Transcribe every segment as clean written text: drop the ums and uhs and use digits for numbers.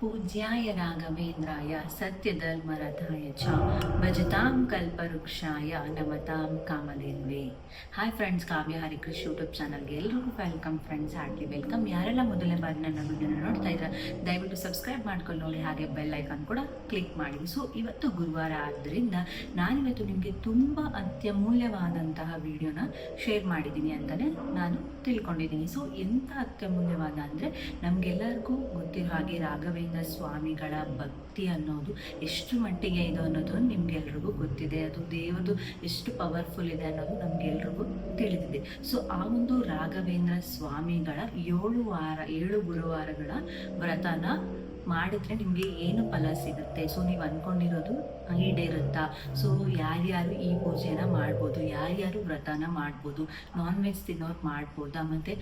पूज्याय राघवेन्द्राय सत्यधर्मरथाय च भजतां कल्पवृक्षाय नमतां ಕಾಮಧೇನುವೆ. ಹಾಯ್ ಫ್ರೆಂಡ್ಸ್, ಕಾವ್ಯ ಹರಿಕೃಷ್ ಯೂಟ್ಯೂಬ್ ಚಾನಲ್ಗೆ ಎಲ್ರಿಗೂ ವೆಲ್ಕಮ್ ಫ್ರೆಂಡ್ಸ್, ಹಾರ್ಟ್ಲಿ ವೆಲ್ಕಮ್. ಯಾರೆಲ್ಲ ಮೊದಲನೇ ಬಾರಿ ನನ್ನ ವಿಡಿಯೋನ ನೋಡ್ತಾ ಇದ್ದಾರೆ ದಯವಿಟ್ಟು ಸಬ್ಸ್ಕ್ರೈಬ್ ಮಾಡ್ಕೊಂಡು ನೋಡಿ, ಹಾಗೆ ಬೆಲ್ ಐಕಾನ್ ಕೂಡ ಕ್ಲಿಕ್ ಮಾಡಿ. ಸೊ ಇವತ್ತು ಗುರುವಾರ ಆದ್ದರಿಂದ ನಾನಿವತ್ತು ನಿಮಗೆ ತುಂಬ ಅತ್ಯಮೂಲ್ಯವಾದಂತಹ ವಿಡಿಯೋನ ಶೇರ್ ಮಾಡಿದ್ದೀನಿ ಅಂತಲೇ ನಾನು ತಿಳ್ಕೊಂಡಿದ್ದೀನಿ. ಸೊ ಎಂಥ ಅತ್ಯಮೂಲ್ಯವಾದ ಅಂದರೆ ನಮಗೆಲ್ಲರಿಗೂ ಗೊತ್ತಿರೋ ಹಾಗೆ ರಾಘವೇಂದ್ರ ಸ್ವಾಮಿಗಳ ಭಕ್ತಿ ಅನ್ನೋದು ಎಷ್ಟು ಮಟ್ಟಿಗೆ ಇದೆ ಅನ್ನೋದು ನಿಮ್ಗೆಲ್ರಿಗೂ ಗೊತ್ತಿದೆ. ಅದು ದೇವರದು ಎಷ್ಟು ಪವರ್ಫುಲ್ ಇದೆ ಅನ್ನೋದು ನಮ್ಗೆಲ್ರಿಗೂ ತಿಳಿದಿದೆ. ಸೊ ಆ ಒಂದು ರಾಘವೇಂದ್ರ ಸ್ವಾಮಿಗಳ 7 ಗುರುವಾರಗಳ ವ್ರತನ ಮಾಡಿದ್ರೆ ನಿಮಗೆ ಏನು ಫಲ ಸಿಗುತ್ತೆ, ಸೊ ನೀವು ಅಂದ್ಕೊಂಡಿರೋದು ಈಡೇರುತ್ತಾ. ಸೊ ಯಾರ್ಯಾರು ಈ ಪೂಜೆನ ಮಾಡ್ಬೋದು, ಯಾರ್ಯಾರು ವ್ರತನ ಮಾಡ್ಬೋದು, ನಾನ್ ವೆಜ್ ತಿನ್ನೋರು ಮಾಡ್ಬೋದಾ, ಮತ್ತು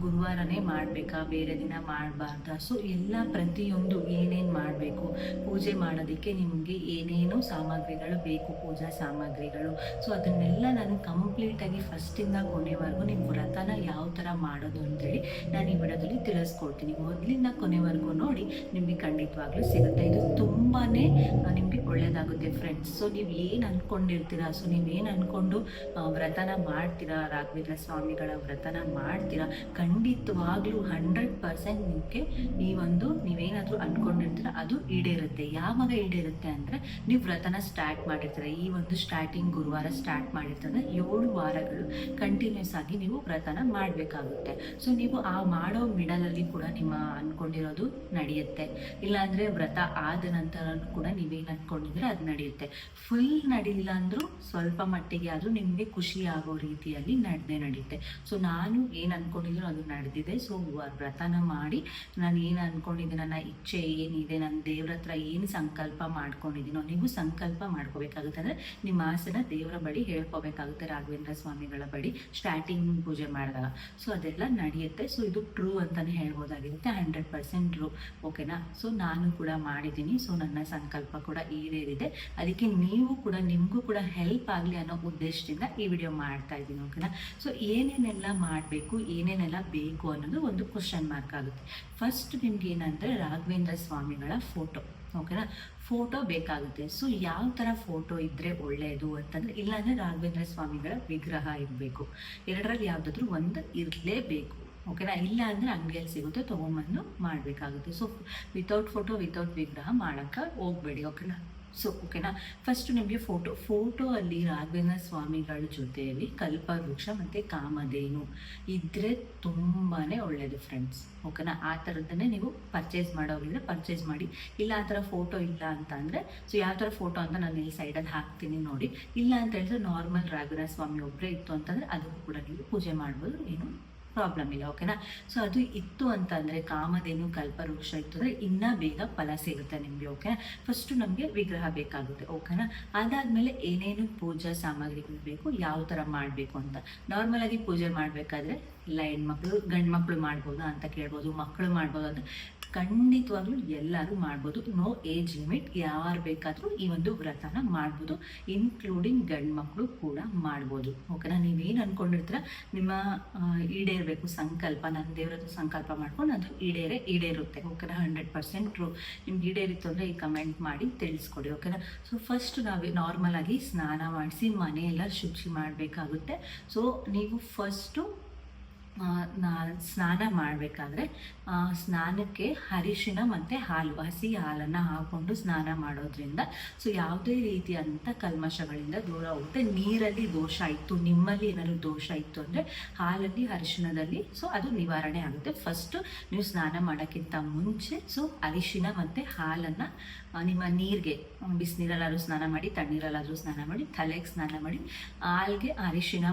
ಗುರುವಾರನೇ ಮಾಡಬೇಕಾ, ಬೇರೆ ದಿನ ಮಾಡಬಾರ್ದಾ, ಸೊ ಎಲ್ಲ ಪ್ರತಿಯೊಂದು ಏನೇನು ಮಾಡಬೇಕು, ಪೂಜೆ ಮಾಡೋದಕ್ಕೆ ನಿಮಗೆ ಏನೇನು ಸಾಮಗ್ರಿಗಳು ಬೇಕು, ಪೂಜಾ ಸಾಮಗ್ರಿಗಳು, ಸೊ ಅದನ್ನೆಲ್ಲ ನಾನು ಕಂಪ್ಲೀಟಾಗಿ ಫಸ್ಟಿಂದ ಕೊನೆವರೆಗೂ ನಿಮ್ಮ ವ್ರತನ ಯಾವ ಥರ ಮಾಡೋದು ಅಂತೇಳಿ ನಾನು ಈ ವಿಡಿಯೋದಲ್ಲಿ ತಿಳಿಸ್ಕೊಡ್ತೀನಿ. ಮೊದಲಿಂದ ಕೊನೆವರೆಗೂ ನೋಡಿ, ನಿಮಗೆ ಖಂಡಿತವಾಗ್ಲೂ ಸಿಗುತ್ತೆ. ಇದು ತುಂಬಾ ನಿಮಗೆ ಒಳ್ಳೆಯದಾಗುತ್ತೆ ಫ್ರೆಂಡ್ಸ್. ಸೊ ನೀವು ಏನು ಅಂದ್ಕೊಂಡಿರ್ತೀರಾ, ಸೊ ನೀವೇನು ಅಂದ್ಕೊಂಡು ವ್ರತನ ಮಾಡ್ತೀರಾ, ರಾಘವೇಂದ್ರ ಸ್ವಾಮಿಗಳ ವ್ರತನ ಮಾಡ್ತೀರಾ, ಖಂಡಿತವಾಗ್ಲೂ 100% ನಿಮಗೆ ಈ ಒಂದು ನೀವೇನಾದರೂ ಅಂದ್ಕೊಂಡಿರ್ತೀರ ಅದು ಈಡೇರುತ್ತೆ. ಯಾವಾಗ ಈಡೇರುತ್ತೆ ಅಂದರೆ ನೀವು ವ್ರತನ ಸ್ಟಾರ್ಟ್ ಮಾಡಿರ್ತೀರ, ಈ ಒಂದು ಸ್ಟಾರ್ಟಿಂಗ್ ಗುರುವಾರ ಸ್ಟಾರ್ಟ್ ಮಾಡಿರ್ತಾರೆ, 7 ವಾರಗಳು ಕಂಟಿನ್ಯೂಸ್ ಆಗಿ ನೀವು ವ್ರತನ ಮಾಡಬೇಕಾಗುತ್ತೆ. ಸೊ ನೀವು ಆ ಮಾಡೋ ಮಿಡಲಲ್ಲಿ ಕೂಡ ನಿಮ್ಮ ಅಂದ್ಕೊಂಡಿರೋದು ನಡೆಯುತ್ತೆ. ಇಲ್ಲಾಂದರೆ ವ್ರತ ಆದ ನಂತರ ಕೂಡ ನೀವೇನು ಅಂದ್ಕೊಂಡಿದ್ರೆ ಅದು ನಡೆಯುತ್ತೆ. ಫುಲ್ ನಡೀಲಿಲ್ಲ ಅಂದರೂ ಸ್ವಲ್ಪ ಮಟ್ಟಿಗೆ ಆದರೂ ನಿಮಗೆ ಖುಷಿ ಆಗೋ ರೀತಿಯಲ್ಲಿ ನಡೆಯುತ್ತೆ. ಸೊ ನಾನು ಏನು ಅಂದ್ಕೊಂಡಿದ್ರು ಅದು ನಡೆದಿದೆ. ಸೊ ವ್ರತನ ಮಾಡಿ ನಾನು ಏನು ಅಂದ್ಕೊಂಡಿದ್ದೆ, ನನ್ನ ಇಚ್ಛೆ ಏನಿದೆ, ನನ್ನ ದೇವ್ರ ಹತ್ರ ಏನು ಸಂಕಲ್ಪ ಮಾಡ್ಕೊಂಡಿದ್ದೀನೋ, ನೀವು ಸಂಕಲ್ಪ ಮಾಡ್ಕೋಬೇಕಾಗುತ್ತೆ. ಅಂದರೆ ನಿಮ್ಮ ಆಸೆನ ದೇವರ ಬಳಿ ಹೇಳ್ಕೋಬೇಕಾಗುತ್ತೆ, ರಾಘವೇಂದ್ರ ಸ್ವಾಮಿಗಳ ಬಳಿ ಸ್ಟಾರ್ಟಿಂಗ್ ಪೂಜೆ ಮಾಡಿದಾಗ. ಸೊ ಅದೆಲ್ಲ ನಡೆಯುತ್ತೆ. ಸೊ ಇದು ಟ್ರೂ ಅಂತಲೇ ಹೇಳ್ಬೋದಾಗಿರುತ್ತೆ, 100% ಟ್ರೂ. ಓಕೆನಾ? ಸೊ ನಾನು ಕೂಡ ಮಾಡಿದ್ದೀನಿ. ಸೊ ನನ್ನ ಸಂಕಲ್ಪ ಕೂಡ ಈಡೇರಿದೆ. ಅದಕ್ಕೆ ನೀವು ಕೂಡ, ನಿಮಗೂ ಕೂಡ ಹೆಲ್ಪ್ ಆಗಲಿ ಅನ್ನೋ ಉದ್ದೇಶದಿಂದ ಈ ವಿಡಿಯೋ ಮಾಡ್ತಾ ಇದ್ದೀನಿ. ಓಕೆನಾ? ಸೊ ಏನೇನೆಲ್ಲ ಮಾಡಬೇಕು, ಏನೇನೆಲ್ಲ ಬೇಕು ಅನ್ನೋದು ಒಂದು ಕ್ವಶನ್ ಮಾರ್ಕ್ ಆಗುತ್ತೆ. ಫಸ್ಟ್ ನಿಮ್ಗೆ ಏನಂದರೆ ರಾಘವೇಂದ್ರ ಸ್ವಾಮಿಗಳ ಫೋಟೋ. ಓಕೆನಾ? ಫೋಟೋ ಬೇಕಾಗುತ್ತೆ. ಸೊ ಯಾವ ಥರ ಫೋಟೋ ಇದ್ದರೆ ಒಳ್ಳೆಯದು ಅಂತಂದರೆ, ಇಲ್ಲಾಂದರೆ ರಾಘವೇಂದ್ರ ಸ್ವಾಮಿಗಳ ವಿಗ್ರಹ ಇರಬೇಕು. ಎರಡರಲ್ಲಿ ಯಾವುದಾದ್ರೂ ಒಂದು ಇರಲೇಬೇಕು. ಓಕೆನಾ? ಇಲ್ಲ ಅಂದರೆ ಅಂಗಡಿಯಲ್ಲಿ ಸಿಗುತ್ತೆ, ತೊಗೊಂಬಂದು ಮಾಡಬೇಕಾಗುತ್ತೆ. ಸೊ ವಿತೌಟ್ ಫೋಟೋ, ವಿತೌಟ್ ವಿಗ್ರಹ ಮಾಡೋಕ್ಕೆ ಹೋಗಬೇಡಿ. ಓಕೆನಾ? ಸೊ ಓಕೆನಾ? ಫಸ್ಟು ನಿಮಗೆ ಫೋಟೋ ಅಲ್ಲಿ ರಾಘವೇಂದ್ರ ಸ್ವಾಮಿಗಳ ಜೊತೆಯಲ್ಲಿ ಕಲ್ಪವೃಕ್ಷ ಮತ್ತು ಕಾಮಧೇನು ಇದ್ದರೆ ತುಂಬಾ ಒಳ್ಳೆಯದು ಫ್ರೆಂಡ್ಸ್. ಓಕೆನಾ? ಆ ಥರದ್ದನ್ನೇ ನೀವು ಪರ್ಚೇಸ್ ಮಾಡೋರಿದ್ರೆ ಪರ್ಚೇಸ್ ಮಾಡಿ. ಇಲ್ಲ ಆ ಥರ ಫೋಟೋ ಇಲ್ಲ ಅಂತ ಅಂದರೆ, ಸೊ ಯಾವ ಥರ ಫೋಟೋ ಅಂತ ನಾನು ಇಲ್ಲಿ ಸೈಡಲ್ಲಿ ಹಾಕ್ತೀನಿ ನೋಡಿ. ಇಲ್ಲ ಅಂತ ಹೇಳಿದ್ರೆ ನಾರ್ಮಲ್ ರಾಘವೇಂದ್ರ ಸ್ವಾಮಿ ಒಬ್ಬರೇ ಇತ್ತು ಅಂತಂದರೆ ಅದಕ್ಕೂ ಕೂಡ ನೀವು ಪೂಜೆ ಮಾಡ್ಬೋದು, ಏನು ಪ್ರಾಬ್ಲಮ್ ಇಲ್ಲ. ಓಕೆನಾ? ಸೊ ಅದು ಇತ್ತು ಅಂತಂದರೆ, ಕಾಮಧೇನು ಕಲ್ಪವೃಕ್ಷ ಇತ್ತು ಅಂದರೆ ಇನ್ನೂ ಬೇಗ ಫಲ ಸಿಗುತ್ತೆ ನಿಮಗೆ. ಓಕೆನಾ? ಫಸ್ಟು ನಮಗೆ ವಿಗ್ರಹ ಬೇಕಾಗುತ್ತೆ. ಓಕೆನಾ? ಅದಾದಮೇಲೆ ಏನೇನು ಪೂಜಾ ಸಾಮಗ್ರಿಗಳು ಬೇಕು, ಯಾವ ಥರ ಮಾಡಬೇಕು ಅಂತ. ನಾರ್ಮಲಾಗಿ ಪೂಜೆ ಮಾಡಬೇಕಾದ್ರೆ ಇಲ್ಲ ಹೆಣ್ಮಕ್ಳು ಗಂಡು ಮಕ್ಕಳು ಮಾಡ್ಬೋದಾ ಅಂತ ಕೇಳ್ಬೋದು, ಮಕ್ಕಳು ಮಾಡ್ಬೋದು ಅಂತ. ಖಂಡಿತವಾಗ್ಲೂ ಎಲ್ಲರೂ ಮಾಡ್ಬೋದು, ನೋ ಏಜ್ ಲಿಮಿಟ್. ಯಾರು ಬೇಕಾದರೂ ಈ ಒಂದು ವ್ರತನ ಮಾಡ್ಬೋದು, ಇನ್ಕ್ಲೂಡಿಂಗ್ ಗಂಡು ಮಕ್ಕಳು ಕೂಡ ಮಾಡ್ಬೋದು. ಓಕೆನಾ? ನೀವೇನು ಅಂದ್ಕೊಂಡಿರ್ತೀರ, ನಿಮ್ಮ ಈಡೇರಬೇಕು ಸಂಕಲ್ಪ, ನನ್ನ ದೇವರದ್ದು ಸಂಕಲ್ಪ ಮಾಡ್ಕೊಂಡು ಅದು ಈಡೇರುತ್ತೆ. ಓಕೆನಾ? 100% ಟ್ರೂ. ನಿಮ್ಗೆ ಈಡೇರಿತ್ತು ಅಂದರೆ ಈ ಕಮೆಂಟ್ ಮಾಡಿ ತಿಳಿಸ್ಕೊಡಿ. ಓಕೆನಾ? ಸೊ ಫಸ್ಟ್ ನಾವು ನಾರ್ಮಲ್ ಆಗಿ ಸ್ನಾನ ಮಾಡಿಸಿ ಮನೆಯೆಲ್ಲ ಶುಚಿ ಮಾಡಬೇಕಾಗುತ್ತೆ. ಸೊ ನೀವು ಫಸ್ಟು ಸ್ನಾನ ಮಾಡಬೇಕಾದ್ರೆ ಸ್ನಾನಕ್ಕೆ ಅರಿಶಿನ ಮತ್ತು ಹಾಲು, ಹಸಿ ಹಾಲನ್ನು ಹಾಕ್ಕೊಂಡು ಸ್ನಾನ ಮಾಡೋದ್ರಿಂದ ಸೊ ಯಾವುದೇ ರೀತಿಯಾದಂಥ ಕಲ್ಮಶಗಳಿಂದ ದೂರ ಹೋಗುತ್ತೆ. ನೀರಲ್ಲಿ ದೋಷ ಇತ್ತು, ನಿಮ್ಮಲ್ಲಿ ಏನಾದರೂ ದೋಷ ಇತ್ತು ಅಂದರೆ ಹಾಲಲ್ಲಿ ಅರಿಶಿಣದಲ್ಲಿ ಸೊ ಅದು ನಿವಾರಣೆ ಆಗುತ್ತೆ. ಫಸ್ಟು ನೀವು ಸ್ನಾನ ಮಾಡೋಕ್ಕಿಂತ ಮುಂಚೆ ಸೊ ಅರಿಶಿನ ಮತ್ತು ಹಾಲನ್ನು ನಿಮ್ಮ ನೀರಿಗೆ, ಬಿಸಿನೀರಲ್ಲಾದರೂ ಸ್ನಾನ ಮಾಡಿ, ತಣ್ಣೀರಲ್ಲಾದರೂ ಸ್ನಾನ ಮಾಡಿ, ತಲೆಗೆ ಸ್ನಾನ ಮಾಡಿ, ಹಾಲಿಗೆ ಅರಿಶಿನ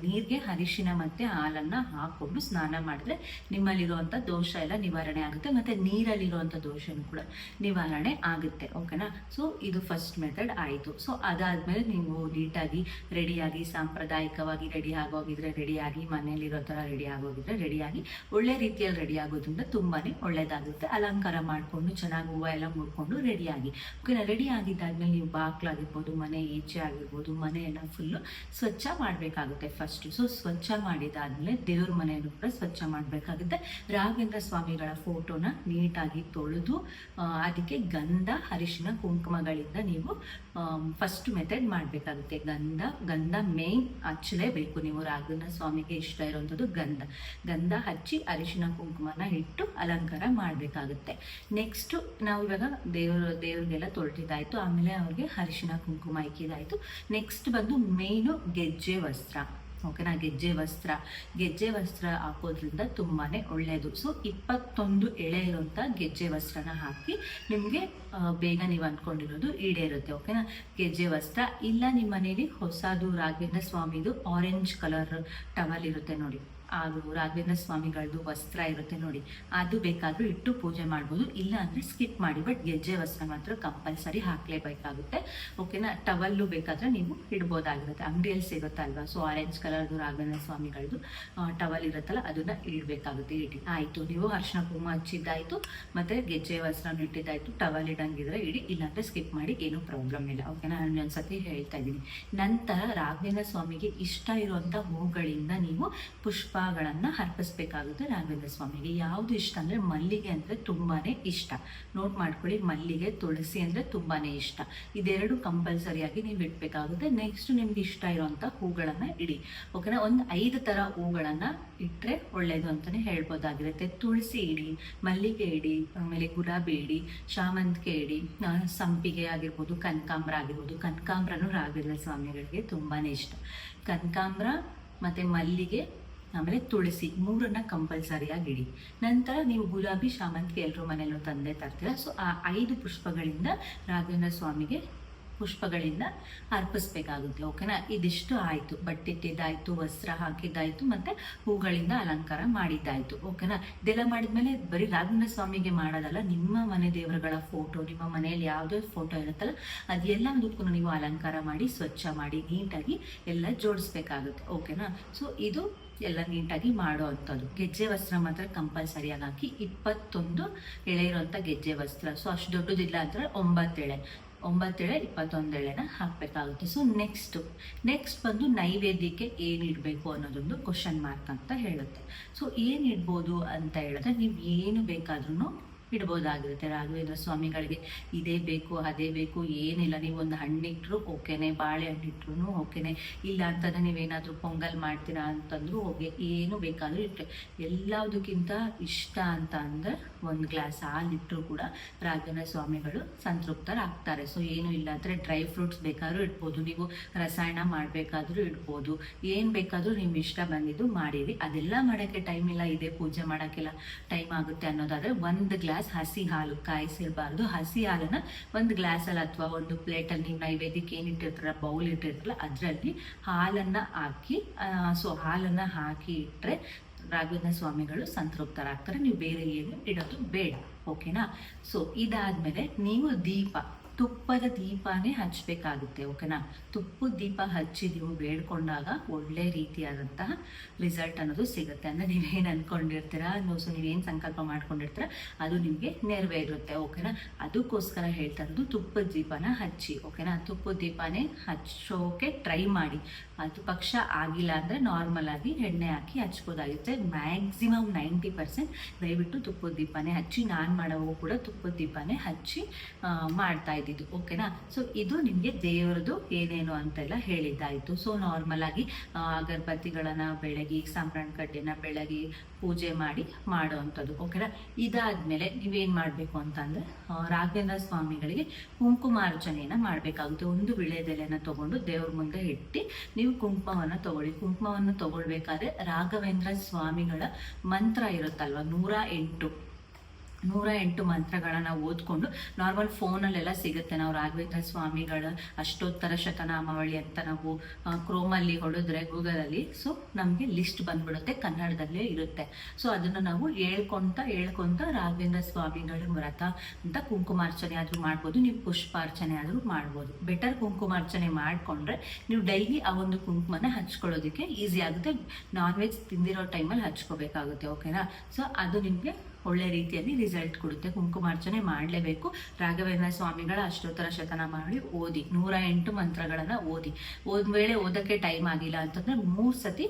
ನೀರಿಗೆ ಅರಿಶಿನ ಮತ್ತು ಹಾಲನ್ನು ಹಾಕ್ಕೊಂಡು ಸ್ನಾನ ಮಾಡಿದ್ರೆ ನಿಮ್ಮಲ್ಲಿರುವಂಥ ದೋಷ ಎಲ್ಲ ನಿವಾರಣೆ ಆಗುತ್ತೆ, ಮತ್ತು ನೀರಲ್ಲಿರುವಂಥ ದೋಷನೂ ಕೂಡ ನಿವಾರಣೆ ಆಗುತ್ತೆ. ಓಕೆನಾ? ಸೊ ಇದು ಫಸ್ಟ್ ಮೆಥಡ್ ಆಯಿತು. ಸೊ ಅದಾದಮೇಲೆ ನೀವು ನೀಟಾಗಿ ರೆಡಿಯಾಗಿ, ಸಾಂಪ್ರದಾಯಿಕವಾಗಿ ರೆಡಿ ಆಗೋಗಿದ್ರೆ ರೆಡಿಯಾಗಿ, ಮನೆಯಲ್ಲಿರೋ ಥರ ರೆಡಿ ಆಗೋಗಿದ್ರೆ ರೆಡಿಯಾಗಿ, ಒಳ್ಳೆ ರೀತಿಯಲ್ಲಿ ರೆಡಿ ಆಗೋದ್ರಿಂದ ತುಂಬಾ ಒಳ್ಳೆಯದಾಗುತ್ತೆ. ಅಲಂಕಾರ ಮಾಡಿಕೊಂಡು ಚೆನ್ನಾಗಿ ಹೂವು ಎಲ್ಲ ಮುಡ್ಕೊಂಡು ರೆಡಿಯಾಗಿ. ಓಕೆನಾ? ರೆಡಿ ಆಗಿದ್ದಾದ್ಮೇಲೆ ನೀವು ಬಾಕ್ಲಾಗಿರ್ಬೋದು, ಮನೆ ಈಚೆ ಆಗಿರ್ಬೋದು, ಮನೆಯೆಲ್ಲ ಫುಲ್ಲು ಸ್ವಚ್ಛ ಮಾಡಬೇಕಾಗುತ್ತೆ. ಮಾಡಬೇಕಾಗುತ್ತೆ ಫಸ್ಟ್. ಸೊ ಸ್ವಚ್ಛ ಮಾಡಿದಾದ್ಮೇಲೆ ದೇವ್ರ ಮನೆಯನ್ನು ಕೂಡ ಸ್ವಚ್ಛ ಮಾಡಬೇಕಾಗುತ್ತೆ. ರಾಘವೇಂದ್ರ ಸ್ವಾಮಿಗಳ ಫೋಟೋನ ನೀಟಾಗಿ ತೊಳೆದು ಅದಕ್ಕೆ ಗಂಧ ಅರಿಶಿನ ಕುಂಕುಮಗಳಿಂದ ನೀವು ಫಸ್ಟ್ ಮೆಥಡ್ ಮಾಡಬೇಕಾಗುತ್ತೆ. ಗಂಧ ಮೇನ್ ಹಚ್ಚಲೇಬೇಕು ನೀವು. ರಾಘವೇಂದ್ರ ಸ್ವಾಮಿಗೆ ಇಷ್ಟ ಇರುವಂಥದ್ದು ಗಂಧ ಹಚ್ಚಿ ಅರಿಶಿನ ಕುಂಕುಮನ ಇಟ್ಟು ಅಲಂಕಾರ ಮಾಡಬೇಕಾಗುತ್ತೆ. ನೆಕ್ಸ್ಟು ನಾವು ಇವಾಗ ದೇವ್ರಿಗೆಲ್ಲ ತೊಳೆದಿದ್ದಾಯಿತು, ಆಮೇಲೆ ಅವ್ರಿಗೆ ಅರಿಶಿನ ಕುಂಕುಮ ಇಕ್ಕಿದಾಯಿತು. ನೆಕ್ಸ್ಟ್ ಬಂದು ಮೇಯ್ನು ಗೆಜ್ಜೆ ವಸ್ತ್ರ. ಓಕೆನಾ, ಗೆಜ್ಜೆ ವಸ್ತ್ರ ಹಾಕೋದ್ರಿಂದ ತುಂಬಾ ಒಳ್ಳೆಯದು. ಸೊ 21 ಎಳೆ ಇರುವಂಥ ಗೆಜ್ಜೆ ವಸ್ತ್ರನ ಹಾಕಿ ನಿಮಗೆ ಬೇಗ ನೀವು ಅಂದ್ಕೊಂಡಿರೋದು ಈಡೇರುತ್ತೆ. ಓಕೆನಾ, ಗೆಜ್ಜೆ ವಸ್ತ್ರ ಇಲ್ಲ ನಿಮ್ಮ ಮನೇಲಿ ಹೊಸದು ರಾಘವೇಂದ್ರ ಸ್ವಾಮಿದು ಆರೆಂಜ್ ಕಲರ್ ಟವಲ್ ಇರುತ್ತೆ ನೋಡಿ, ಅದು ರಾಘವೇಂದ್ರ ಸ್ವಾಮಿಗಳದ್ದು ವಸ್ತ್ರ ಇರುತ್ತೆ ನೋಡಿ, ಅದು ಬೇಕಾದರೂ ಇಟ್ಟು ಪೂಜೆ ಮಾಡ್ಬೋದು. ಇಲ್ಲ ಅಂದರೆ ಸ್ಕಿಪ್ ಮಾಡಿ, ಬಟ್ ಗೆಜ್ಜೆ ವಸ್ತ್ರ ಮಾತ್ರ ಕಂಪಲ್ಸರಿ ಹಾಕಲೇಬೇಕಾಗುತ್ತೆ. ಓಕೆನಾ, ಟವಲ್ಲು ಬೇಕಾದರೆ ನೀವು ಇಡ್ಬೋದಾಗಿರುತ್ತೆ, ಅಂಗಡಿಯಲ್ಲಿ ಸಿಗುತ್ತಲ್ವ. ಸೊ ಆರೆಂಜ್ ಕಲರ್ದು ರಾಘವೇಂದ್ರ ಸ್ವಾಮಿಗಳದ್ದು ಟವಲ್ ಇರುತ್ತಲ್ಲ ಅದನ್ನು ಇಡಬೇಕಾಗುತ್ತೆ. ಆಯಿತು, ನೀವು ಅರ್ಶಿನ ಕುಂಕುಮ ಹಚ್ಚಿದ್ದಾಯಿತು, ಮತ್ತು ಗೆಜ್ಜೆ ವಸ್ತ್ರನ ಇಟ್ಟಿದ್ದಾಯಿತು. ಟವಲ್ ಇಡಂಗಿದ್ರೆ ಇಡಿ, ಇಲ್ಲಾಂದರೆ ಸ್ಕಿಪ್ ಮಾಡಿ, ಏನೂ ಪ್ರಾಬ್ಲಮ್ ಇಲ್ಲ. ಓಕೆನಾ, ನಾನು ಒಂದ್ಸತಿ ಹೇಳ್ತಾ ಇದ್ದೀನಿ. ನಂತರ ರಾಘವೇಂದ್ರ ಸ್ವಾಮಿಗೆ ಇಷ್ಟ ಇರುವಂಥ ಹೂಗಳಿಂದ ನೀವು ಪುಷ್ಪಗಳನ್ನು ಅರ್ಪಿಸ್ಬೇಕಾಗುತ್ತೆ. ರಾಘವೇಂದ್ರ ಸ್ವಾಮಿಗೆ ಯಾವುದು ಇಷ್ಟ ಅಂದರೆ ಮಲ್ಲಿಗೆ ಅಂದರೆ ತುಂಬಾ ಇಷ್ಟ. ನೋಟ್ ಮಾಡ್ಕೊಳ್ಳಿ, ಮಲ್ಲಿಗೆ ತುಳಸಿ ಅಂದರೆ ತುಂಬಾ ಇಷ್ಟ. ಇದೆರಡು ಕಂಪಲ್ಸರಿಯಾಗಿ ನೀವು ಇಡಬೇಕಾಗುತ್ತೆ. ನೆಕ್ಸ್ಟ್ ನಿಮ್ಗೆ ಇಷ್ಟ ಇರೋವಂಥ ಹೂಗಳನ್ನು ಇಡಿ. ಓಕೆನಾ, ಒಂದು 5 ಥರ ಹೂಗಳನ್ನು ಇಟ್ಟರೆ ಒಳ್ಳೆಯದು ಅಂತಲೇ ಹೇಳ್ಬೋದಾಗಿರುತ್ತೆ. ತುಳಸಿ ಇಡಿ, ಮಲ್ಲಿಗೆ ಇಡಿ, ಆಮೇಲೆ ಗುಲಾಬಿ ಇಡಿ, ಶಾಮಂತಿಗೆ ಇಡಿ, ಸಂಪಿಗೆ ಆಗಿರ್ಬೋದು, ಕನಕಾಂಬ್ರ ಆಗಿರ್ಬೋದು. ಕನಕಾಂಬ್ರನೂ ರಾಘವೇಂದ್ರ ಸ್ವಾಮಿಗಳಿಗೆ ತುಂಬಾ ಇಷ್ಟ. ಕನಕಾಂಬ್ರ ಮತ್ತು ಮಲ್ಲಿಗೆ ಆಮೇಲೆ ತುಳಸಿ 3 ಕಂಪಲ್ಸರಿಯಾಗಿ ಇಡಿ. ನಂತರ ನೀವು ಗುಲಾಬಿ ಶಾಮಂತಿಗೆ ಎಲ್ಲರೂ ಮನೆಯಲ್ಲೂ ತಂದೆ ತರ್ತೀರ. ಸೊ ಆ 5 ಪುಷ್ಪಗಳಿಂದ ರಾಘವೇಂದ್ರ ಸ್ವಾಮಿಗೆ ಪುಷ್ಪಗಳಿಂದ ಅರ್ಪಿಸ್ಬೇಕಾಗುತ್ತೆ. ಓಕೆನಾ, ಇದಿಷ್ಟು ಆಯಿತು. ಬಟ್ಟಿಟ್ಟಿದ್ದಾಯಿತು, ವಸ್ತ್ರ ಹಾಕಿದ್ದಾಯಿತು, ಮತ್ತು ಹೂಗಳಿಂದ ಅಲಂಕಾರ ಮಾಡಿದ್ದಾಯಿತು. ಓಕೆನಾ, ಇದೆಲ್ಲ ಮಾಡಿದ್ಮೇಲೆ ಬರೀ ರಾಘವೇಂದ್ರ ಸ್ವಾಮಿಗೆ ಮಾಡೋದಲ್ಲ, ನಿಮ್ಮ ಮನೆ ದೇವರುಗಳ ಫೋಟೋ, ನಿಮ್ಮ ಮನೆಯಲ್ಲಿ ಯಾವುದೇ ಫೋಟೋ ಇರುತ್ತಲ್ಲ ಅದೆಲ್ಲದಕ್ಕೂ ನೀವು ಅಲಂಕಾರ ಮಾಡಿ, ಸ್ವಚ್ಛ ಮಾಡಿ, ನೀಟಾಗಿ ಎಲ್ಲ ಜೋಡಿಸ್ಬೇಕಾಗುತ್ತೆ. ಓಕೆನಾ, ಸೊ ಇದು ಎಲ್ಲ ನೀಟಾಗಿ ಮಾಡೋ ಅಂಥದ್ದು. ಗೆಜ್ಜೆ ವಸ್ತ್ರ ಮಾತ್ರ ಕಂಪಲ್ಸರಿಯಾಗಿ ಹಾಕಿ. 21 ಎಳೆ ಇರೋಂಥ ಗೆಜ್ಜೆ ವಸ್ತ್ರ. ಸೊ ಅಷ್ಟು ದೊಡ್ಡದಿಲ್ಲ ಅಂದರೆ 9 ಎಳೆ, 21 ಎಳೆನ ಹಾಕಬೇಕಾಗುತ್ತೆ. ಸೊ ನೆಕ್ಸ್ಟ್ ಬಂದು ನೈವೇದ್ಯಕ್ಕೆ ಏನು ಇಡಬೇಕು ಅನ್ನೋದೊಂದು ಕ್ವಶನ್ ಮಾರ್ಕ್ ಅಂತ ಹೇಳುತ್ತೆ. ಸೊ ಏನು ಇಡ್ಬೋದು ಅಂತ ಹೇಳಿದ್ರೆ ನೀವು ಏನು ಬೇಕಾದ್ರೂ ಇಡ್ಬೋದಾಗಿರುತ್ತೆ. ರಾಘವೇಂದ್ರ ಸ್ವಾಮಿಗಳಿಗೆ ಇದೇ ಬೇಕು ಅದೇ ಬೇಕು ಏನಿಲ್ಲ. ನೀವು ಒಂದು ಹಣ್ಣಿಟ್ರು ಓಕೆನೆ, ಬಾಳೆಹಣ್ಣು ಇಟ್ರು ಓಕೆನೆ, ಇಲ್ಲ ಅಂತಂದರೆ ನೀವೇನಾದರೂ ಪೊಂಗಲ್ ಮಾಡ್ತೀರಾ ಅಂತಂದ್ರೂ ಹೋಗಿ, ಏನು ಬೇಕಾದರೂ ಇಟ್ಟರೆ. ಎಲ್ಲದಕ್ಕಿಂತ ಇಷ್ಟ ಅಂತ ಅಂದರೆ 1 ಗ್ಲಾಸ್ ಹಾಲಿಟ್ಟರು ಕೂಡ ರಾಘವೇಂದ್ರ ಸ್ವಾಮಿಗಳು ಸಂತೃಪ್ತರಾಗ್ತಾರೆ. ಸೊ ಏನು ಇಲ್ಲ ಅಂದರೆ ಡ್ರೈ ಫ್ರೂಟ್ಸ್ ಬೇಕಾದ್ರೂ ಇಡ್ಬೋದು, ನೀವು ರಸಾಯನ ಮಾಡಬೇಕಾದ್ರೂ ಇಡ್ಬೋದು, ಏನು ಬೇಕಾದರೂ ನಿಮ್ಮ ಇಷ್ಟ ಬಂದಿದ್ದು ಮಾಡಿರಿ. ಅದೆಲ್ಲ ಮಾಡೋಕ್ಕೆ ಟೈಮ್ ಇಲ್ಲ, ಇದೇ ಪೂಜೆ ಮಾಡೋಕ್ಕೆಲ್ಲ ಟೈಮ್ ಆಗುತ್ತೆ ಅನ್ನೋದಾದರೆ 1 ಗ್ಲಾಸ್ ಹಸಿ ಹಾಲು, ಕಾಯಿಸಿರಬಾರ್ದು, ಹಸಿ ಹಾಲನ್ನು 1 ಗ್ಲಾಸಲ್ಲಿ ಅಥವಾ ಒಂದು ಪ್ಲೇಟಲ್ಲಿ ನೀವು ನೈವೇದ್ಯಕ್ಕೆ ಏನು ಇಟ್ಟಿರ್ತಾರ, ಬೌಲ್ ಇಟ್ಟಿರ್ತಾರಲ್ಲ ಅದರಲ್ಲಿ ಹಾಲನ್ನು ಹಾಕಿ, ಸೊ ಹಾಲನ್ನು ಹಾಕಿ ಇಟ್ಟರೆ ರಾಘವೇಂದ್ರ ಸ್ವಾಮಿಗಳು ಸಂತೃಪ್ತರಾಗ್ತಾರೆ. ನೀವು ಬೇರೆ ಏನು ಇಡೋದು ಬೇಡ. ಓಕೆನಾ, ಸೊ ಇದಾದಮೇಲೆ ನೀವು ತುಪ್ಪದ ದೀಪನೇ ಹಚ್ಚಬೇಕಾಗುತ್ತೆ. ಓಕೆನಾ, ತುಪ್ಪದ ದೀಪ ಹಚ್ಚಿ ನೀವು ಬೇಡ್ಕೊಂಡಾಗ ಒಳ್ಳೆ ರೀತಿಯಾದಂತಹ ರಿಸಲ್ಟ್ ಅನ್ನೋದು ಸಿಗುತ್ತೆ. ಅಂದರೆ ನೀವೇನು ಅಂದ್ಕೊಂಡಿರ್ತೀರ, ಸೊ ನೀವೇನು ಸಂಕಲ್ಪ ಮಾಡ್ಕೊಂಡಿರ್ತೀರ ಅದು ನಿಮಗೆ ನೆರವೇರುತ್ತೆ. ಓಕೆನಾ, ಅದಕ್ಕೋಸ್ಕರ ಹೇಳ್ತಾ ಇರೋದು ತುಪ್ಪದ ದೀಪನ ಹಚ್ಚಿ. ಓಕೆನಾ, ತುಪ್ಪದ ದೀಪನೇ ಹಚ್ಚೋಕೆ ಟ್ರೈ ಮಾಡಿ. ಅದು ಪಕ್ಷ ಆಗಿಲ್ಲ ಅಂದರೆ ನಾರ್ಮಲ್ ಆಗಿ ಎಣ್ಣೆ ಹಾಕಿ ಹಚ್ಬೋದಾಗುತ್ತೆ. ಮ್ಯಾಕ್ಸಿಮಮ್ 90% ದಯವಿಟ್ಟು ತುಪ್ಪದ ದೀಪನೇ ಹಚ್ಚಿ. ನಾನು ಮಾಡೋವು ಕೂಡ ತುಪ್ಪದ ದೀಪನೇ ಹಚ್ಚಿ ಮಾಡ್ತಾ ಇದ್ದಿದ್ದು. ಓಕೆನಾ, ಸೊ ಇದು ನಿಮಗೆ ದೇವರದು ಏನೇನು ಅಂತೆಲ್ಲ ಹೇಳಿದ್ದಾಯಿತು. ಸೊ ನಾರ್ಮಲ್ ಆಗಿ ಅಗರಬತ್ತಿಗಳನ್ನು ಬೆಳಗಿ, ಸಾಂಬ್ರಾಣಿ ಕಡ್ಡಿನ ಬೆಳಗಿ ಪೂಜೆ ಮಾಡಿ ಮಾಡೋ ಅಂಥದ್ದು. ಓಕೆನಾ, ಇದಾದಮೇಲೆ ನೀವೇನು ಮಾಡಬೇಕು ಅಂತಂದರೆ ರಾಘವೇಂದ್ರ ಸ್ವಾಮಿಗಳಿಗೆ ಕುಂಕುಮಾರ್ಚನೆಯನ್ನು ಮಾಡಬೇಕಾಗುತ್ತೆ. ಒಂದು ವಿಳೆದೆಲೆನ ತೊಗೊಂಡು ದೇವ್ರ ಮುಂದೆ ಇಟ್ಟು ನೀವು ಕುಂಕುಮವನ್ನು ತಗೊಳ್ಳಿ. ಕುಂಕುಮವನ್ನು ತಗೊಳ್ಬೇಕಾದ್ರೆ ರಾಘವೇಂದ್ರ ಸ್ವಾಮಿಗಳ ಮಂತ್ರ ಇರುತ್ತಲ್ವ, 108 ಮಂತ್ರಗಳನ್ನು ಓದ್ಕೊಂಡು, ನಾರ್ಮಲ್ ಫೋನಲ್ಲೆಲ್ಲ ಸಿಗುತ್ತೆ, ನಾವು ರಾಘವೇಂದ್ರ ಸ್ವಾಮಿಗಳ ಅಷ್ಟೋತ್ತರ ಶತನಾಮಾವಳಿ ಅಂತ ನಾವು ಕ್ರೋಮಲ್ಲಿ ಹೊಡೆದ್ರೆ ಗೂಗಲಲ್ಲಿ, ಸೊ ನಮಗೆ ಲಿಸ್ಟ್ ಬಂದ್ಬಿಡುತ್ತೆ, ಕನ್ನಡದಲ್ಲೇ ಇರುತ್ತೆ. ಸೊ ಅದನ್ನು ನಾವು ಹೇಳ್ಕೊತ ರಾಘವೇಂದ್ರ ಸ್ವಾಮಿಗಳ ವ್ರತ ಅಂತ ಕುಂಕುಮಾರ್ಚನೆ ಆದರೂ ಮಾಡ್ಬೋದು, ನೀವು ಪುಷ್ಪಾರ್ಚನೆ ಆದರೂ ಮಾಡ್ಬೋದು. ಬೆಟರ್ ಕುಂಕುಮಾರ್ಚನೆ ಮಾಡಿಕೊಂಡ್ರೆ ನೀವು ಡೈಲಿ ಆ ಒಂದು ಕುಂಕುಮನ ಹಚ್ಕೊಳ್ಳೋದಕ್ಕೆ ಈಸಿ ಆಗುತ್ತೆ. ನಾನ್ ವೆಜ್ ತಿಂದಿರೋ ಟೈಮಲ್ಲಿ ಹಚ್ಕೋಬೇಕಾಗುತ್ತೆ. ಓಕೆನಾ, ಸೊ ಅದು ನಿಮಗೆ ಒಳ್ಳೆ ರೀತಿಯಲ್ಲಿ ರಿಸಲ್ಟ್ ಕೊಡುತ್ತೆ. ಕುಂಕುಮಾರ್ಚನೆ ಮಾಡಲೇಬೇಕು. ರಾಘವೇಂದ್ರ ಸ್ವಾಮಿಗಳ ಅಷ್ಟೋತ್ತರ ಶತನಾಮಾವಳಿ ಓದಿ, 108 ಮಂತ್ರಗಳನ್ನು ಓದಿ. ವೇಳೆ ಓದಕ್ಕೆ ಟೈಮ್ ಆಗಿಲ್ಲ ಅಂತಂದ್ರೆ 3 ಸತಿ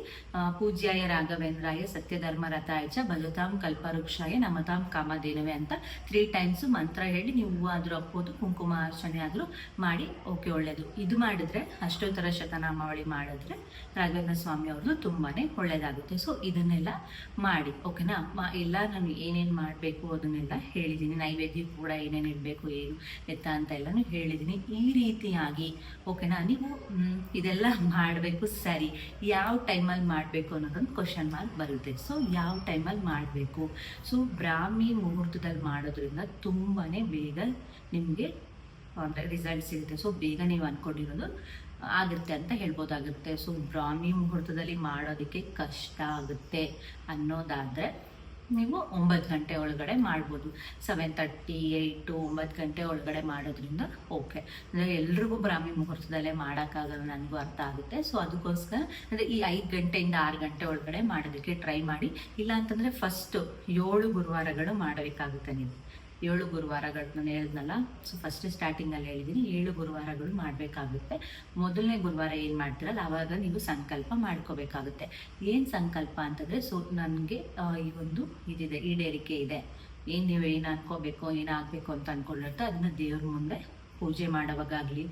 ಪೂಜ್ಯಾಯ ರಾಘವೇಂದ್ರಾಯ ಸತ್ಯಧರ್ಮರಥಾಯ ಚ ಭಜತಾಂ ಕಲ್ಪವೃಕ್ಷಾಯ ನಮತಾಂ ಕಾಮಧೇನವೇ ಅಂತ 3 ಟೈಮ್ಸ್ ಮಂತ್ರ ಹೇಳಿ ನೀವು ಹೂವು ಆದರೂ ಹಾಕ್ಬೋದು, ಕುಂಕುಮಾರ್ಚನೆ ಆದರೂ ಮಾಡಿ. ಓಕೆ, ಒಳ್ಳೇದು. ಇದು ಮಾಡಿದ್ರೆ ಅಷ್ಟೋತ್ತರ ಶತನಾಮಾವಳಿ ಮಾಡಿದ್ರೆ ರಾಘವೇಂದ್ರ ಸ್ವಾಮಿ ಅವ್ರದ್ದು ತುಂಬಾನೇ ಒಳ್ಳೇದಾಗುತ್ತೆ. ಸೊ ಇದನ್ನೆಲ್ಲ ಮಾಡಿ, ಓಕೆನಾ. ಎಲ್ಲ ನಾನು ಏನೇನು ಮಾಡಬೇಕು ಅದನ್ನೆಲ್ಲ ಹೇಳಿದ್ದೀನಿ. ನೈವೇದ್ಯ ಕೂಡ ಏನೇನು ಇಡಬೇಕು, ಏನು ಎತ್ತ ಅಂತ ಎಲ್ಲನೂ ಹೇಳಿದ್ದೀನಿ. ಈ ರೀತಿಯಾಗಿ ಓಕೆನಾ ನೀವು ಇದೆಲ್ಲ ಮಾಡಬೇಕು. ಸರಿ, ಯಾವ ಟೈಮಲ್ಲಿ ಮಾಡಬೇಕು ಅನ್ನೋದೊಂದು ಕ್ವಶನ್ ಮಾರ್ಕ್ ಬರುತ್ತೆ. ಸೊ ಯಾವ ಟೈಮಲ್ಲಿ ಮಾಡಬೇಕು? ಸೊ ಬ್ರಾಹ್ಮಿ ಮುಹೂರ್ತದಲ್ಲಿ ಮಾಡೋದ್ರಿಂದ ತುಂಬಾ ಬೇಗ ನಿಮಗೆ ರಿಸಲ್ಟ್ ಸಿಗುತ್ತೆ. ಸೊ ಬೇಗ ನೀವು ಅಂದ್ಕೊಂಡಿರೋದು ಆಗುತ್ತೆ ಅಂತ ಹೇಳ್ಬೋದಾಗುತ್ತೆ. ಸೊ ಬ್ರಾಹ್ಮಿ ಮುಹೂರ್ತದಲ್ಲಿ ಮಾಡೋದಕ್ಕೆ ಕಷ್ಟ ಆಗುತ್ತೆ ಅನ್ನೋದಾದರೆ ನೀವು 9 ಗಂಟೆ ಒಳಗಡೆ ಮಾಡ್ಬೋದು. 7:30, 8, 9 ಗಂಟೆ ಒಳಗಡೆ ಮಾಡೋದ್ರಿಂದ ಓಕೆ. ಅಂದರೆ ಎಲ್ರಿಗೂ ಬ್ರಾಹ್ಮಿ ಮುಹೂರ್ತದಲ್ಲೇ ಮಾಡೋಕ್ಕಾಗಲ್ಲ, ನನಗೂ ಅರ್ಥ ಆಗುತ್ತೆ. ಸೊ ಅದಕ್ಕೋಸ್ಕರ ಅಂದರೆ ಈ 5 ಗಂಟೆಯಿಂದ 6 ಗಂಟೆ ಒಳಗಡೆ ಮಾಡೋದಕ್ಕೆ ಟ್ರೈ ಮಾಡಿ. ಇಲ್ಲ ಅಂತಂದರೆ ಫಸ್ಟು 7 ಗುರುವಾರಗಳು ಮಾಡಬೇಕಾಗುತ್ತೆ. ನೀವು 7 ಗುರುವಾರಗಳು ನಾನು ಹೇಳಿದ್ನಲ್ಲ, ಸೊ ಫಸ್ಟ್ ಸ್ಟಾರ್ಟಿಂಗಲ್ಲಿ ಹೇಳಿದ್ದೀನಿ 7 ಗುರುವಾರಗಳು ಮಾಡಬೇಕಾಗುತ್ತೆ. ಮೊದಲನೇ ಗುರುವಾರ ಏನು ಮಾಡ್ತೀರಲ್ಲ ಆವಾಗ ನೀವು ಸಂಕಲ್ಪ ಮಾಡ್ಕೋಬೇಕಾಗುತ್ತೆ. ಏನು ಸಂಕಲ್ಪ ಅಂತಂದರೆ, ಸೊ ನನಗೆ ಈ ಒಂದು ಇದಿದೆ, ಈಡೇರಿಕೆ ಇದೆ, ಏನು ನೀವು ಏನು ಅನ್ಕೋಬೇಕು, ಏನಾಗಬೇಕು ಅಂತ ಅಂದ್ಕೊಂಡಿರ್ತೆ ಅದನ್ನು ದೇವ್ರ ಮುಂದೆ ಪೂಜೆ ಮಾಡೋವಾಗಲಿ,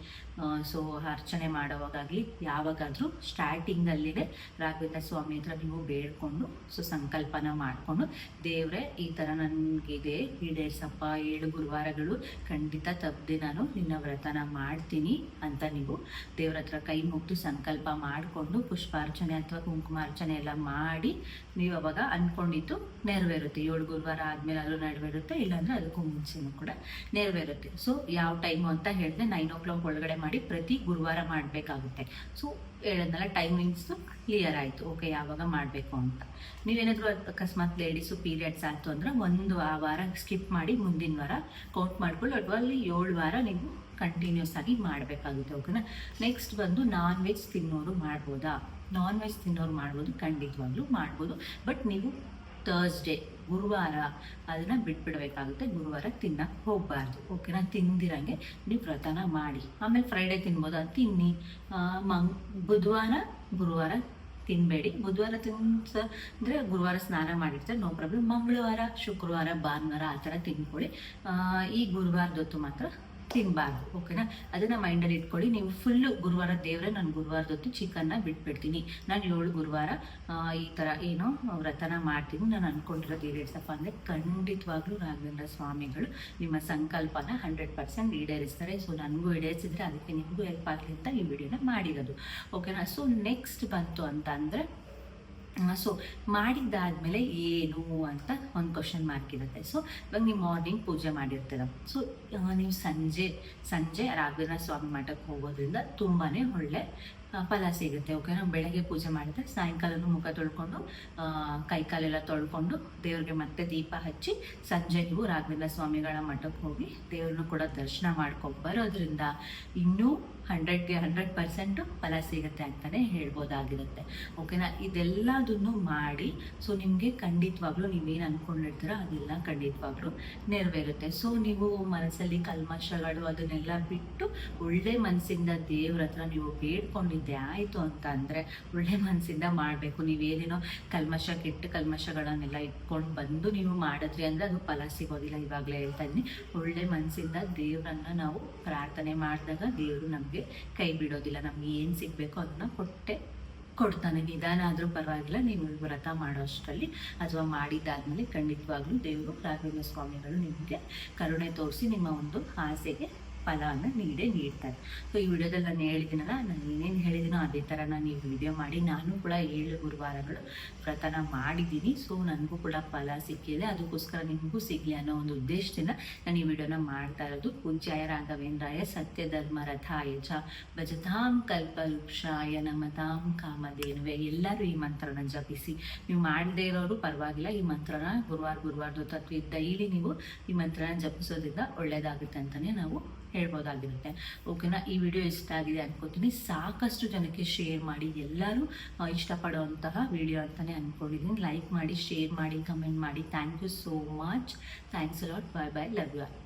ಸೊ ಅರ್ಚನೆ ಮಾಡೋವಾಗಲಿ, ಯಾವಾಗಾದರೂ ಸ್ಟಾರ್ಟಿಂಗಲ್ಲಿದೆ ರಾಘವೇಂದ್ರ ಸ್ವಾಮಿ ಹತ್ರ ನೀವು ಬೇಡ್ಕೊಂಡು ಸೊ ಸಂಕಲ್ಪನ ಮಾಡಿಕೊಂಡು, ದೇವರೇ ಈ ಥರ ನನಗಿದೆ, ಈಡೇರ್ಸಪ್ಪ, 7 ಗುರುವಾರಗಳು ಖಂಡಿತ ತಪ್ಪದೆ ನಾನು ನಿನ್ನ ವ್ರತನ ಮಾಡ್ತೀನಿ ಅಂತ ನೀವು ದೇವ್ರ ಹತ್ರ ಕೈ ಮುಗ್ದು ಸಂಕಲ್ಪ ಮಾಡಿಕೊಂಡು ಪುಷ್ಪಾರ್ಚನೆ ಅಥವಾ ಕುಂಕುಮಾರ್ಚನೆ ಎಲ್ಲ ಮಾಡಿ ನೀವು ಅವಾಗ ಅಂದ್ಕೊಂಡಿದ್ದು ನೆರವೇರುತ್ತೆ. 7 ಗುರುವಾರ ಆದಮೇಲೆ ಅದು ನೆರವೇರುತ್ತೆ, ಇಲ್ಲಾಂದರೆ ಅದಕ್ಕೂ ಮುಂಚೆನೂ ಕೂಡ ನೆರವೇರುತ್ತೆ. ಸೊ ಯಾವ ಟೈಮು ಅಂತ ಹೇಳಿದೆ, 9 o'clock ಒಳಗಡೆ ಮಾಡಿ ಪ್ರತಿ ಗುರುವಾರ ಮಾಡಬೇಕಾಗುತ್ತೆ. ಸೊ ಹೇಳಿದ್ನಲ್ಲ, ಟೈಮಿಂಗ್ಸು ಕ್ಲಿಯರ್ ಆಯಿತು. ಓಕೆ, ಯಾವಾಗ ಮಾಡಬೇಕು ಅಂತ. ನೀವೇನಾದರೂ ಅಕಸ್ಮಾತ್ ಲೇಡೀಸು ಪೀರಿಯಡ್ಸ್ ಆಯಿತು ಅಂದರೆ ಒಂದು ವಾರ ಸ್ಕಿಪ್ ಮಾಡಿ ಮುಂದಿನ ವಾರ ಕೌಂಟ್ ಮಾಡ್ಕೊಳ್ಳಿ. ಅಥವಾ ಅಲ್ಲಿ 7 ವಾರ ನೀವು ಕಂಟಿನ್ಯೂಸ್ ಆಗಿ ಮಾಡಬೇಕಾಗುತ್ತೆ. ಓಕೆನಾ. ನೆಕ್ಸ್ಟ್ ಬಂದು ನಾನ್ ವೆಜ್ ತಿನ್ನೋರು ಮಾಡ್ಬೋದಾ? ನಾನ್ ವೆಜ್ ತಿನ್ನೋರು ಮಾಡ್ಬೋದು, ಖಂಡಿತವಾಗ್ಲೂ ಮಾಡ್ಬೋದು. ಬಟ್ ನೀವು ಥರ್ಸ್ಡೇ ಗುರುವಾರ ಅದನ್ನು ಬಿಟ್ಬಿಡಬೇಕಾಗುತ್ತೆ. ಗುರುವಾರ ತಿನ್ನಕ್ಕೆ ಹೋಗಬಾರ್ದು. ಓಕೆನಾ. ತಿಂದಿರಂಗೆ ನೀವು ವ್ರತನ ಮಾಡಿ. ಆಮೇಲೆ ಫ್ರೈಡೇ ತಿನ್ಬೋದು, ಅದು ತಿನ್ನಿ. ಬುಧವಾರ ಗುರುವಾರ ತಿನ್ನಬೇಡಿ. ಬುಧವಾರ ಅಂದರೆ ಗುರುವಾರ ಸ್ನಾನ ಮಾಡಿರ್ತಾರೆ, ನೋ ಪ್ರಾಬ್ಲಮ್. ಮಂಗಳವಾರ, ಶುಕ್ರವಾರ, ಭಾನುವಾರ ಆ ಥರ ತಿನ್ಕೊಳ್ಳಿ. ಈ ಗುರುವಾರದೊತ್ತು ಮಾತ್ರ ತಿನ್ನಬಾರ್ದು. ಓಕೆನಾ. ಅದನ್ನು ಮೈಂಡಲ್ಲಿ ಇಟ್ಕೊಳ್ಳಿ. ನೀವು ಫುಲ್ಲು ಗುರುವಾರ ದೇವರೇ ನಾನು ಗುರುವಾರದೊತ್ತು ಚಿಕನ್ನ ಬಿಟ್ಬಿಡ್ತೀನಿ, ನಾನು 7 ಗುರುವಾರ ಈ ಥರ ಏನೋ ವ್ರತನ ಮಾಡ್ತೀನಿ, ನಾನು ಅಂದ್ಕೊಂಡಿರೋದು ಈಡೇರಿಸಪ್ಪ ಅಂದರೆ ಖಂಡಿತವಾಗ್ಲೂ ರಾಘವೇಂದ್ರ ಸ್ವಾಮಿಗಳು ನಿಮ್ಮ ಸಂಕಲ್ಪನ 100% ಈಡೇರಿಸ್ತಾರೆ. ಸೊ ನನಗೂ ಈಡೇರಿಸಿದ್ರೆ ಅದಕ್ಕೆ ನಿಮಗೂ ಹೆಲ್ಪ್ ಆಗಲಿ ಅಂತ ಈ ವಿಡಿಯೋನ ಮಾಡಿರೋದು. ಓಕೆನಾ. ಸೊ ನೆಕ್ಸ್ಟ್ ಬಂತು ಅಂತ ಅಂದರೆ, ಸೊ ಮಾಡಿದ್ದಾದಮೇಲೆ ಏನು ಅಂತ ಒಂದು ಕ್ವಶನ್ ಮಾರ್ಕ್ ಇರುತ್ತೆ. ಸೊ ಇವಾಗ ನೀವು ಮಾರ್ನಿಂಗ್ ಪೂಜೆ ಮಾಡಿರ್ತೀರ. ಸೊ ನೀವು ಸಂಜೆ ರಾಘವೇಂದ್ರ ಸ್ವಾಮಿ ಮಠಕ್ಕೆ ಹೋಗೋದ್ರಿಂದ ತುಂಬಾ ಒಳ್ಳೆ ಫಲ ಸಿಗುತ್ತೆ. ಓಕೆನಾ. ಬೆಳಗ್ಗೆ ಪೂಜೆ ಮಾಡಿದ್ರೆ ಸಾಯಂಕಾಲನೂ ಮುಖ ತೊಳ್ಕೊಂಡು ಕೈಕಾಲೆಲ್ಲ ತೊಳ್ಕೊಂಡು ದೇವ್ರಿಗೆ ಮತ್ತೆ ದೀಪ ಹಚ್ಚಿ ಸಂಜೆ ನೀವು ರಾಘವೇಂದ್ರ ಸ್ವಾಮಿಗಳ ಮಠಕ್ಕೆ ಹೋಗಿ ದೇವ್ರನ್ನೂ ಕೂಡ ದರ್ಶನ ಮಾಡ್ಕೊಂಡು ಬರೋದ್ರಿಂದ ಇನ್ನೂ 100% ಫಲ ಸಿಗುತ್ತೆ ಅಂತಲೇ ಹೇಳ್ಬೋದಾಗಿರುತ್ತೆ. ಓಕೆನಾ. ಇದೆಲ್ಲದನ್ನು ಮಾಡಿ ಸೊ ನಿಮಗೆ ಖಂಡಿತವಾಗ್ಲೂ ನೀವೇನು ಅಂದ್ಕೊಂಡಿರ್ತೀರೋ ಅದೆಲ್ಲ ಖಂಡಿತವಾಗ್ಲೂ ನೆರವೇರುತ್ತೆ. ಸೊ ನೀವು ಮನಸ್ಸಲ್ಲಿ ಕಲ್ಮಶಗಳು ಅದನ್ನೆಲ್ಲ ಬಿಟ್ಟು ಒಳ್ಳೆ ಮನಸ್ಸಿಂದ ದೇವ್ರ ಹತ್ರ ನೀವು ಬೇಡ್ಕೊಂಡಿದ್ದೆ ಆಯಿತು ಅಂತ ಅಂದರೆ ಒಳ್ಳೆ ಮನಸ್ಸಿಂದ ಮಾಡಬೇಕು. ನೀವೇನೇನೋ ಕೆಟ್ಟ ಕಲ್ಮಶಗಳನ್ನೆಲ್ಲ ಇಟ್ಕೊಂಡು ಬಂದು ನೀವು ಮಾಡಿದ್ರಿ ಅಂದರೆ ಅದು ಫಲ ಸಿಗೋದಿಲ್ಲ. ಇವಾಗಲೇ ಹೇಳ್ತಾ ಇದ್ದೀನಿ, ಒಳ್ಳೆ ಮನಸ್ಸಿಂದ ದೇವರನ್ನು ನಾವು ಪ್ರಾರ್ಥನೆ ಮಾಡಿದಾಗ ದೇವರು ನಮಗೆ ಕೈ ಬಿಡೋದಿಲ್ಲ. ನಮ್ಗೆ ಏನು ಸಿಗಬೇಕೋ ಅದನ್ನು ಕೊಡ್ತಾನೆ. ನಿಧಾನ ಆದರೂ ಪರವಾಗಿಲ್ಲ, ನೀವು ವ್ರತ ಮಾಡೋ ಅಷ್ಟರಲ್ಲಿ ಅಥವಾ ಮಾಡಿದ್ದಾದ್ಮೇಲೆ ಖಂಡಿತವಾಗ್ಲೂ ದೇವರು ರಾಘವೇಂದ್ರ ಸ್ವಾಮಿಗಳು ನಿಮಗೆ ಕರುಣೆ ತೋರಿಸಿ ನಿಮ್ಮ ಒಂದು ಆಸೆಗೆ ಫಲವನ್ನು ನೀಡ್ತಾರೆ. ಸೊ ಈ ವಿಡಿಯೋದಲ್ಲಿ ನಾನು ಹೇಳಿದ್ದೀನಲ್ಲ, ನಾನು ಏನೇನು ಹೇಳಿದ್ದೀನೋ ಅದೇ ಥರ ನಾನು ಈ ವಿಡಿಯೋ ಮಾಡಿ ನಾನು ಕೂಡ 7 ಗುರುವಾರಗಳು ವ್ರತನ ಮಾಡಿದ್ದೀನಿ. ಸೊ ನನಗೂ ಕೂಡ ಫಲ ಸಿಕ್ಕಿದೆ, ಅದಕ್ಕೋಸ್ಕರ ನಿಮಗೂ ಸಿಗಲಿ ಅನ್ನೋ ಒಂದು ಉದ್ದೇಶದಿಂದ ನಾನು ಈ ವಿಡಿಯೋನ ಮಾಡ್ತಾ ಇರೋದು. ಪೂಜ್ಯಾಯ ರಾಘವೇಂದ್ರಾಯ ಸತ್ಯಧರ್ಮರಥಾಯ ಚ ಭಜತಾಂ ಕಲ್ಪವೃಕ್ಷಾಯ ನಮತಾಂ ಕಾಮಧೇನವೇ. ಎಲ್ಲರೂ ಈ ಮಂತ್ರನ ಜಪಿಸಿ. ನೀವು ಮಾಡದೇ ಇರೋರು ಪರವಾಗಿಲ್ಲ, ಈ ಮಂತ್ರನ ಗುರುವಾರದೊತ್ತು ಅಥವಾ ಡೈಲಿ ನೀವು ಈ ಮಂತ್ರನ ಜಪಿಸೋದ್ರಿಂದ ಒಳ್ಳೆಯದಾಗುತ್ತೆ ಅಂತಲೇ ನಾವು ಹೇಳ್ಬೋದಾಗಿರುತ್ತೆ. ಓಕೆನಾ, ಈ ವಿಡಿಯೋ ಇಷ್ಟ ಆಗಿದೆ ಅನ್ಕೋತೀನಿ. ಸಾಕಷ್ಟು ಜನಕ್ಕೆ ಶೇರ್ ಮಾಡಿ, ಎಲ್ಲರೂ ಇಷ್ಟಪಡುವಂತಹ ವಿಡಿಯೋ ಅಂತಲೇ ಅಂದ್ಕೊಂಡಿದ್ದೀನಿ. ಲೈಕ್ ಮಾಡಿ, ಶೇರ್ ಮಾಡಿ, ಕಮೆಂಟ್ ಮಾಡಿ. Thank you so much. Thanks a lot. Bye bye. Love you all.